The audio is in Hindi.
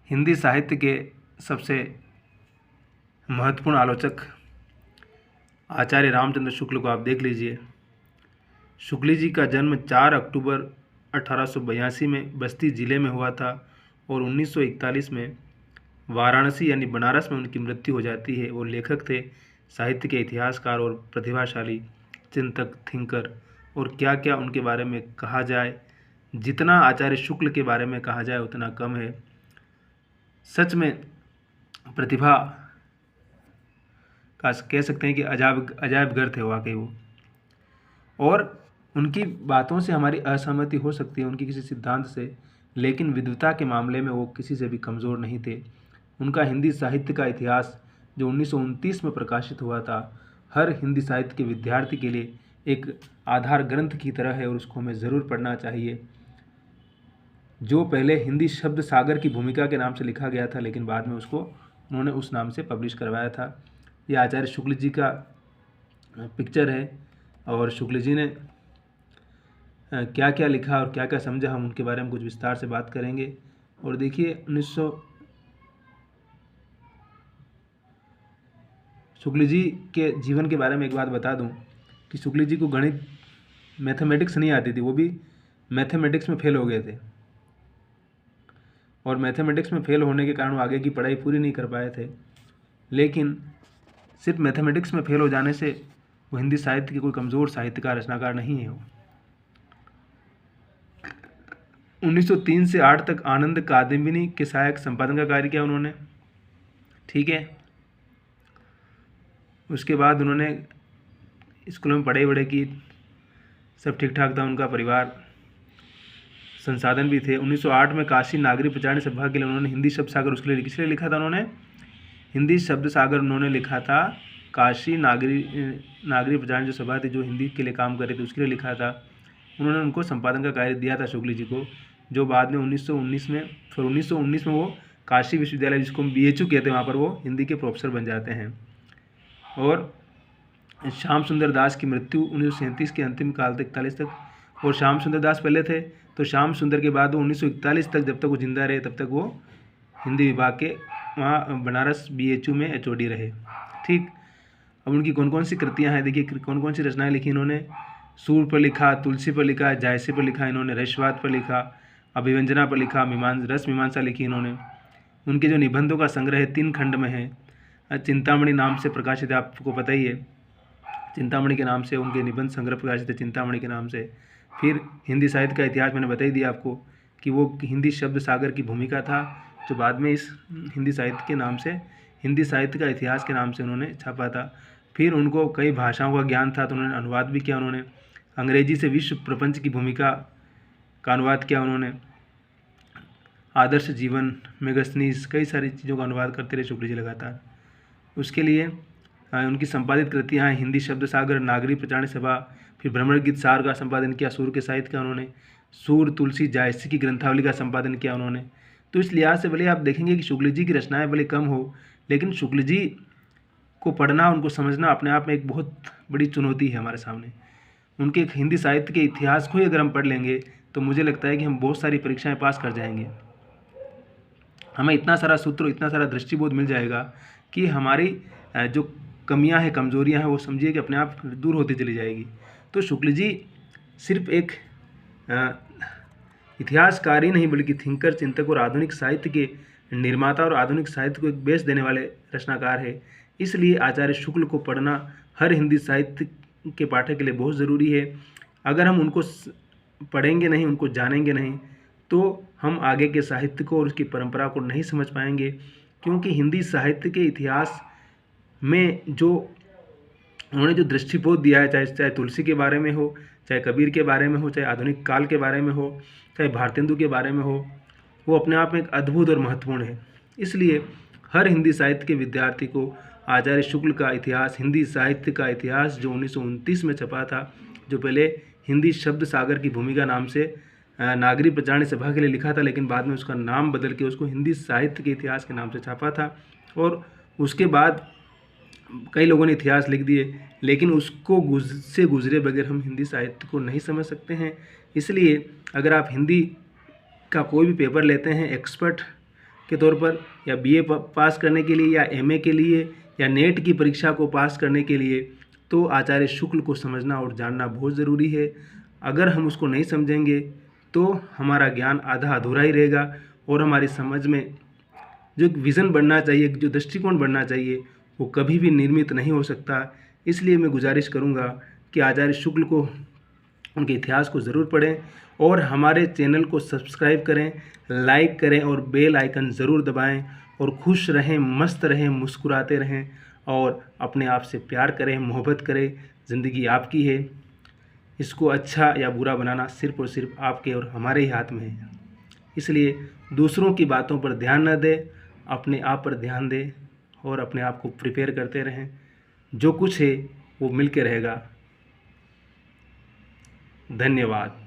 हिंदी साहित्य के सबसे महत्वपूर्ण आलोचक आचार्य रामचंद्र शुक्ल को आप देख लीजिए। शुक्ल जी का जन्म 4 अक्टूबर 1882 में बस्ती ज़िले में हुआ था और 1941 में वाराणसी यानी बनारस में उनकी मृत्यु हो जाती है। वो लेखक थे, साहित्य के इतिहासकार और प्रतिभाशाली चिंतक, थिंकर। और क्या क्या उनके बारे में कहा जाए, जितना आचार्य शुक्ल के बारे में कहा जाए उतना कम है। सच में प्रतिभा का कह सकते हैं कि अजायब घर थे वाकई वो। और उनकी बातों से हमारी असहमति हो सकती है, उनकी किसी सिद्धांत से, लेकिन विद्वता के मामले में वो किसी से भी कमज़ोर नहीं थे। उनका हिंदी साहित्य का इतिहास जो 1929 में प्रकाशित हुआ था, हर हिंदी साहित्य के विद्यार्थी के लिए एक आधार ग्रंथ की तरह है और उसको हमें ज़रूर पढ़ना चाहिए। जो पहले हिंदी शब्द सागर की भूमिका के नाम से लिखा गया था, लेकिन बाद में उसको उन्होंने उस नाम से पब्लिश करवाया था। ये आचार्य शुक्ल जी का पिक्चर है और शुक्ल जी ने क्या क्या लिखा और क्या क्या समझा, हम उनके बारे में कुछ विस्तार से बात करेंगे। और देखिए, शुक्ल जी के जीवन के बारे में एक बात बता दूं कि शुक्ल जी को गणित, मैथमेटिक्स नहीं आती थी। वो भी मैथमेटिक्स में फेल हो गए थे और मैथमेटिक्स में फेल होने के कारण वो आगे की पढ़ाई पूरी नहीं कर पाए थे। लेकिन सिर्फ मैथमेटिक्स में फेल हो जाने से वो हिंदी साहित्य के कोई कमज़ोर साहित्यकार, रचनाकार नहीं है। वो 1903 से 8 तक आनंद कादम्बिनी के सहायक संपादन का कार्य किया उन्होंने, ठीक है। उसके बाद उन्होंने स्कूलों में पढ़ाई वढ़ाई की, सब ठीक ठाक था, उनका परिवार, संसाधन भी थे। 1908 में काशी नागरी प्रचार सभा के लिए उन्होंने हिंदी शब्द सागर, उसके लिए किसके लिए लिखा था उन्होंने? हिंदी शब्द सागर उन्होंने लिखा था। काशी नागरी प्रचार जो सभा थी, जो हिंदी के लिए काम कर रही थी, उसके लिए लिखा था। उन्होंने उनको संपादन का कार्य दिया था शुक्ल जी को, जो बाद में 1919 में, फिर 1919 में वो काशी विश्वविद्यालय, जिसको हम BHU कहते हैं, वहाँ पर वो हिंदी के प्रोफेसर बन जाते हैं। और श्याम सुंदर दास की मृत्यु 1937 के अंतिम काल तक, 41 तक। और श्याम सुंदर दास पहले थे, तो श्याम सुंदर के बाद वो 1941 तक, जब तक वो जिंदा रहे तब तक वो हिंदी विभाग के वहाँ बनारस BHU में HOD रहे, ठीक। अब उनकी कौन कौन सी कृतियाँ हैं, देखिए कौन कौन सी रचनाएं लिखी इन्होंने। सूर पर लिखा, तुलसी पर लिखा, जायसे पर लिखा इन्होंने, रसवाद पर लिखा, अभिव्यंजना पर लिखा, रस मीमांसा लिखी इन्होंने। उनके जो निबंधों का संग्रह है 3 खंड में है, चिंतामणि नाम से प्रकाशित है, आपको पता ही है, चिंतामणि के नाम से उनके निबंध संग्रह प्रकाशित है, चिंतामणि के नाम से। फिर हिंदी साहित्य का इतिहास मैंने बता ही दिया आपको कि वो हिंदी शब्द सागर की भूमिका था, जो बाद में इस हिंदी साहित्य के नाम से, हिंदी साहित्य का इतिहास के नाम से उन्होंने छापा था। फिर उनको कई भाषाओं का ज्ञान था, तो उन्होंने अनुवाद भी किया। उन्होंने अंग्रेजी से विश्व प्रपंच की भूमिका का अनुवाद किया उन्होंने। आदर्श जीवन, मेगस्थनीस, कई सारी चीज़ों का अनुवाद करते रहे शुक्ल जी लगातार। उसके लिए उनकी संपादित कृतियाँ हैं हिंदी शब्द सागर, नागरी प्रचार सभा, फिर भ्रमण गीत सार का संपादन किया, सूर के साहित्य का उन्होंने, सूर, तुलसी, जायसी की ग्रंथावली का संपादन किया उन्होंने। तो इस लिहाज से भले आप देखेंगे कि शुक्ल जी की रचनाएं भले कम हो, लेकिन शुक्ल जी को पढ़ना, उनको समझना अपने आप में एक बहुत बड़ी चुनौती है हमारे सामने। उनके हिंदी साहित्य के इतिहास को ही अगर हम पढ़ लेंगे तो मुझे लगता है कि हम बहुत सारी परीक्षाएं पास कर जाएंगे। हमें इतना सारा सूत्र, इतना सारा दृष्टिबोध मिल जाएगा कि हमारी जो कमियां हैं, कमजोरियां हैं, वो समझिए कि अपने आप दूर होती चली जाएगी। तो शुक्ल जी सिर्फ एक इतिहासकार ही नहीं, बल्कि थिंकर, चिंतक और आधुनिक साहित्य के निर्माता और आधुनिक साहित्य को एक बेस देने वाले रचनाकार है। इसलिए आचार्य शुक्ल को पढ़ना हर हिंदी साहित्य के पाठक के लिए बहुत ज़रूरी है। अगर हम उनको पढ़ेंगे नहीं, उनको जानेंगे नहीं, तो हम आगे के साहित्य को और उसकी परंपरा को नहीं समझ पाएंगे। क्योंकि हिंदी साहित्य के इतिहास में जो उन्होंने जो दृष्टिबोध दिया है, चाहे तुलसी के बारे में हो, चाहे कबीर के बारे में हो, चाहे आधुनिक काल के बारे में हो, चाहे भारतेंदु के बारे में हो, वो अपने आप में एक अद्भुत और महत्वपूर्ण है। इसलिए हर हिंदी साहित्य के विद्यार्थी को आचार्य शुक्ल का इतिहास, हिंदी साहित्य का इतिहास, जो 1929 में छपा था, जो पहले हिंदी शब्द सागर की भूमिका नाम से नागरी प्रचार सभा के लिए लिखा था, लेकिन बाद में उसका नाम बदल के उसको हिंदी साहित्य के इतिहास के नाम से छापा था। और उसके बाद कई लोगों ने इतिहास लिख दिए, लेकिन उसको से गुजरे बगैर हम हिंदी साहित्य को नहीं समझ सकते हैं। इसलिए अगर आप हिंदी का कोई भी पेपर लेते हैं, एक्सपर्ट के तौर पर, या बीए पास करने के लिए, या एमए के लिए, या नेट की परीक्षा को पास करने के लिए, तो आचार्य शुक्ल को समझना और जानना बहुत ज़रूरी है। अगर हम उसको नहीं समझेंगे तो हमारा ज्ञान आधा अधूरा ही रहेगा और हमारी समझ में जो एक विज़न बढ़ना चाहिए, जो दृष्टिकोण बढ़ना चाहिए, वो कभी भी निर्मित नहीं हो सकता। इसलिए मैं गुजारिश करूँगा कि आचार्य शुक्ल को, उनके इतिहास को ज़रूर पढ़ें और हमारे चैनल को सब्सक्राइब करें, लाइक करें और बेल आइकन ज़रूर दबाएं और खुश रहें, मस्त रहें, मुस्कुराते रहें और अपने आप से प्यार करें, मोहब्बत करें। ज़िंदगी आपकी है, इसको अच्छा या बुरा बनाना सिर्फ़ और सिर्फ आपके और हमारे ही हाथ में है। इसलिए दूसरों की बातों पर ध्यान न दें, अपने आप पर ध्यान दें और अपने आप को प्रिपेयर करते रहें। जो कुछ है वो मिल के रहेगा। धन्यवाद।